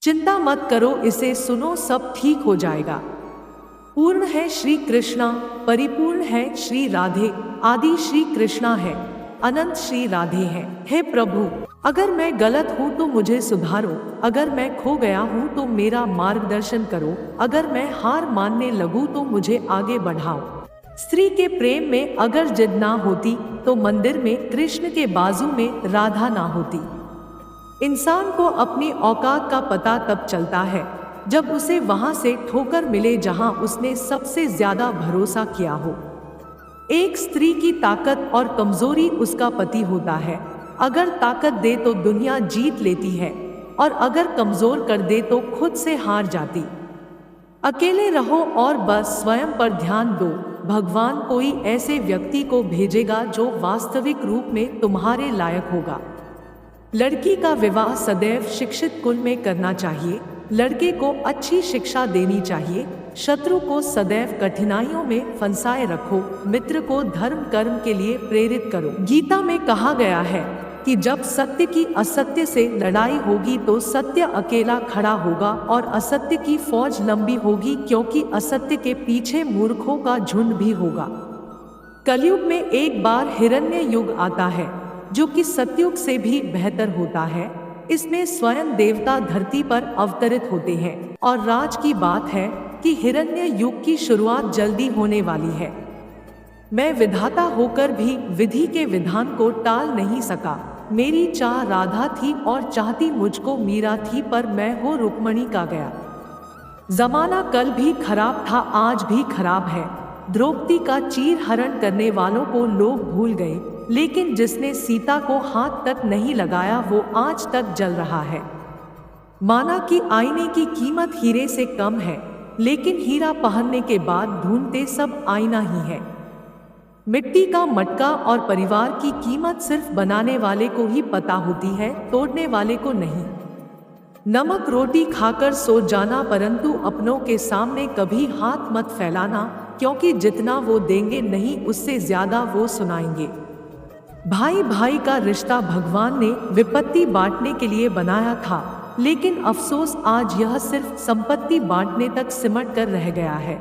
चिंता मत करो, इसे सुनो, सब ठीक हो जाएगा। पूर्ण है श्री कृष्णा, परिपूर्ण है श्री राधे, आदि श्री कृष्णा है, अनंत श्री राधे है। हे प्रभु, अगर मैं गलत हूँ तो मुझे सुधारो, अगर मैं खो गया हूँ तो मेरा मार्गदर्शन करो, अगर मैं हार मानने लगूं तो मुझे आगे बढ़ाओ। स्त्री के प्रेम में अगर जिद ना होती तो मंदिर में कृष्ण के बाजू में राधा ना होती। इंसान को अपनी औकात का पता तब चलता है जब उसे वहां से ठोकर मिले जहां उसने सबसे ज्यादा भरोसा किया हो। एक स्त्री की ताकत और कमजोरी उसका पति होता है। अगर ताकत दे तो दुनिया जीत लेती है और अगर कमजोर कर दे तो खुद से हार जाती। अकेले रहो और बस स्वयं पर ध्यान दो। भगवान कोई ऐसे व्यक्ति को भेजेगा जो वास्तविक रूप में तुम्हारे लायक होगा। लड़की का विवाह सदैव शिक्षित कुल में करना चाहिए। लड़के को अच्छी शिक्षा देनी चाहिए। शत्रु को सदैव कठिनाइयों में फंसाए रखो। मित्र को धर्म कर्म के लिए प्रेरित करो। गीता में कहा गया है कि जब सत्य की असत्य से लड़ाई होगी तो सत्य अकेला खड़ा होगा और असत्य की फौज लंबी होगी, क्योंकि असत्य के पीछे मूर्खों का झुंड भी होगा। कलयुग में एक बार हिरण्य युग आता है जो कि सतयुग से भी बेहतर होता है। इसमें स्वयं देवता धरती पर अवतरित होते हैं और राज की बात है कि हिरण्य युग की शुरुआत जल्दी होने वाली है। मैं विधाता होकर भी विधि के विधान को टाल नहीं सका। मेरी चाह राधा थी और चाहती मुझको मीरा थी, पर मैं हो रुक्मणी का गया। जमाना कल भी खराब था, आज भी खराब है। द्रौपदी का चीर हरण करने वालों को लोग भूल गए, लेकिन जिसने सीता को हाथ तक नहीं लगाया वो आज तक जल रहा है। माना कि आईने की कीमत हीरे से कम है, लेकिन हीरा पहनने के बाद ढूंढते सब आईना ही है। मिट्टी का मटका और परिवार की कीमत सिर्फ बनाने वाले को ही पता होती है, तोड़ने वाले को नहीं। नमक रोटी खाकर सो जाना, परंतु अपनों के सामने कभी हाथ मत फैलाना, क्योंकि जितना वो देंगे नहीं उससे ज्यादा वो सुनाएंगे। भाई भाई का रिश्ता भगवान ने विपत्ति बांटने के लिए बनाया था, लेकिन अफसोस आज यह सिर्फ संपत्ति बांटने तक सिमट कर रह गया है।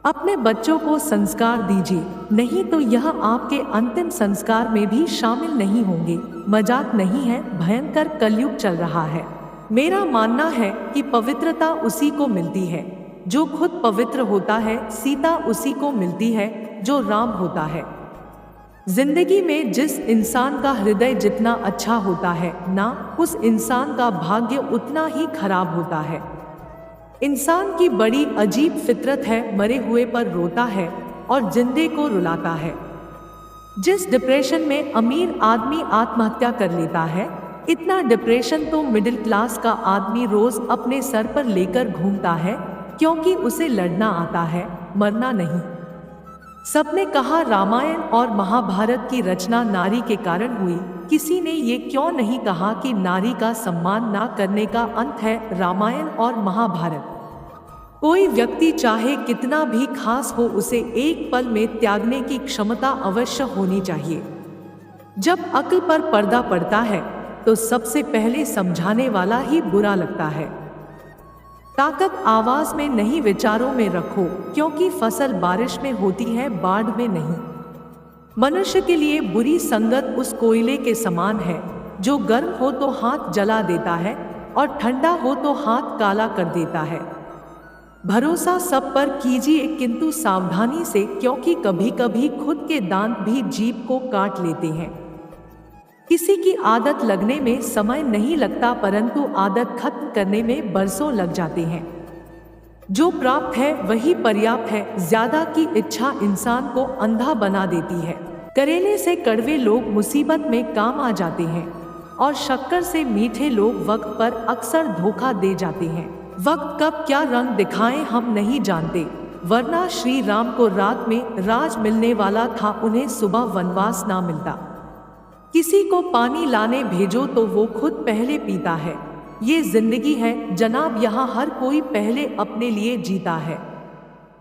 अपने बच्चों को संस्कार दीजिए, नहीं तो यह आपके अंतिम संस्कार में भी शामिल नहीं होंगे। मजाक नहीं है, भयंकर कलयुग चल रहा है। मेरा मानना है कि पवित्रता उसी को मिलती है जो खुद पवित्र होता है। सीता उसी को मिलती है जो राम होता है। जिंदगी में जिस इंसान का हृदय जितना अच्छा होता है ना, उस इंसान का भाग्य उतना ही खराब होता है। इंसान की बड़ी अजीब फितरत है, मरे हुए पर रोता है और जिंदे को रुलाता है। जिस डिप्रेशन में अमीर आदमी आत्महत्या कर लेता है, इतना डिप्रेशन तो मिडिल क्लास का आदमी रोज अपने सर पर लेकर घूमता है, क्योंकि उसे लड़ना आता है, मरना नहीं। सबने कहा रामायण और महाभारत की रचना नारी के कारण हुई। किसी ने ये क्यों नहीं कहा कि नारी का सम्मान ना करने का अंत है रामायण और महाभारत। कोई व्यक्ति चाहे कितना भी खास हो, उसे एक पल में त्यागने की क्षमता अवश्य होनी चाहिए। जब अक्ल पर पर्दा पड़ता है तो सबसे पहले समझाने वाला ही बुरा लगता है। ताकत आवाज में नहीं, विचारों में रखो, क्योंकि फसल बारिश में होती है, बाढ़ में नहीं। मनुष्य के लिए बुरी संगत उस कोयले के समान है जो गर्म हो तो हाथ जला देता है और ठंडा हो तो हाथ काला कर देता है। भरोसा सब पर कीजिए, किंतु सावधानी से, क्योंकि कभी कभी खुद के दांत भी जीभ को काट लेते हैं। किसी की आदत लगने में समय नहीं लगता, परंतु आदत खत्म करने में बरसों लग जाते हैं। जो प्राप्त है वही पर्याप्त है। ज्यादा की इच्छा इंसान को अंधा बना देती है। करेले से कड़वे लोग मुसीबत में काम आ जाते हैं और शक्कर से मीठे लोग वक्त पर अक्सर धोखा दे जाते हैं। वक्त कब क्या रंग दिखाए हम नहीं जानते, वरना श्री राम को रात में राज मिलने वाला था, उन्हें सुबह वनवास ना मिलता। किसी को पानी लाने भेजो तो वो खुद पहले पीता है। ये जिंदगी है जनाब, यहाँ हर कोई पहले अपने लिए जीता है।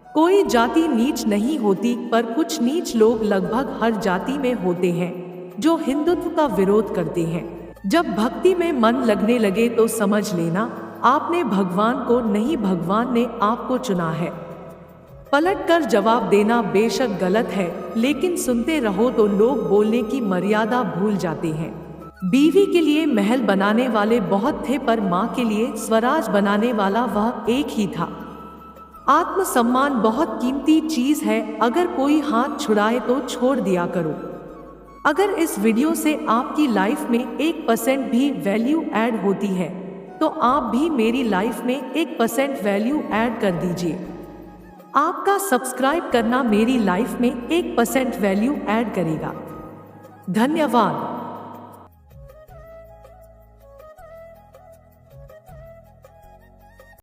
कोई जाति नीच नहीं होती, पर कुछ नीच लोग लगभग हर जाति में होते हैं जो हिंदुत्व का विरोध करते हैं। जब भक्ति में मन लगने लगे तो समझ लेना आपने भगवान को नहीं, भगवान ने आपको चुना है। पलटकर जवाब देना बेशक गलत है, लेकिन सुनते रहो तो लोग बोलने की मर्यादा भूल जाते हैं। बीवी के लिए महल बनाने वाले बहुत थे, पर माँ के लिए स्वराज बनाने वाला वह एक ही था। आत्मसम्मान बहुत कीमती चीज है, अगर कोई हाथ छुड़ाए तो छोड़ दिया करो। अगर इस वीडियो से आपकी लाइफ में 1% भी वैल्यू ऐड होती है तो आप भी मेरी लाइफ में 1% वैल्यू ऐड कर दीजिए। आपका सब्सक्राइब करना मेरी लाइफ में 1% वैल्यू ऐड करेगा। धन्यवाद।